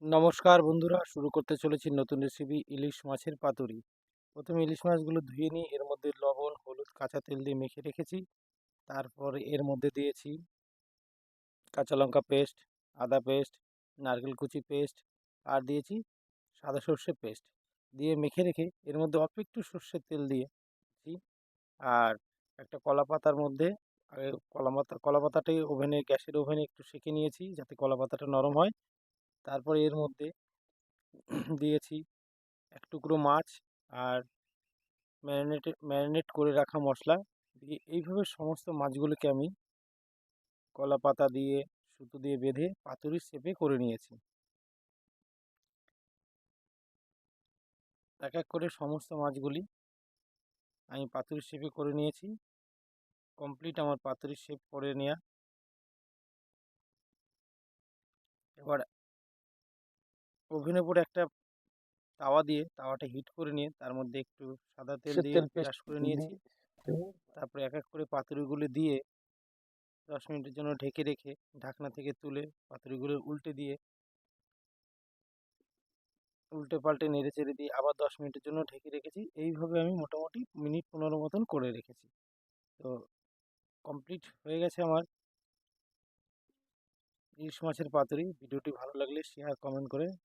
নমস্কার বন্ধুরা, শুরু করতে চলেছি নতুন রেসিপি ইলিশ মাছের পাতুরি। প্রথমে ইলিশ মাছগুলো ধুয়ে নিয়ে এর মধ্যে লবণ, হলুদ, কাঁচা তেল দিয়ে মেখে রেখেছি। তারপর এর মধ্যে দিয়েছি কাঁচা লঙ্কা পেস্ট, আদা পেস্ট, নারকেল কুচি পেস্ট, আর দিয়েছি সাদা সর্ষে পেস্ট। দিয়ে মেখে রেখে এর মধ্যে অল্প একটু সর্ষের তেল দিয়েছি। আর একটা কলা পাতার মধ্যে আগে কলা পাতাটাই গ্যাসের ওভেনে একটু সেঁকে নিয়েছি যাতে কলা পাতাটা নরম হয়। তারপরে এর মধ্যে দিয়েছি এক টুকরো মাছ আর ম্যারিনেট করে রাখা মশলা দিয়ে এইভাবে সমস্ত মাছগুলোকে আমি কলা পাতা দিয়ে সুতো দিয়ে বেঁধে পাতুরির শেপে করে নিয়েছি। এক এক করে সমস্ত মাছগুলি আমি পাতুরির শেপে করে নিয়েছি। কমপ্লিট আমার পাতুরির শেপ করে নেওয়া। এবার ওভেনের উপরে একটা তাওয়া দিয়ে তাওয়াটা হিট করে নিয়ে তার মধ্যে একটু সাদা তেল দিয়ে ব্রাশ করে নিয়েছি। তারপরে এক এক করে পাতুরিগুলি দিয়ে 10 মিনিটের জন্য ঢেকে রেখে ঢাকনা থেকে তুলে পাতুরিগুলো উল্টে পাল্টে নেড়ে চেড়ে দিয়ে আবার 10 মিনিটের জন্য ঢেকে রেখেছি। এইভাবে আমি মোটামুটি মিনিট 15 মতন করে রেখেছি। তো কমপ্লিট হয়ে গেছে আমার ইলিশ মাছের পাতুরি। ভিডিওটি ভালো লাগলে শেয়ার কমেন্ট করে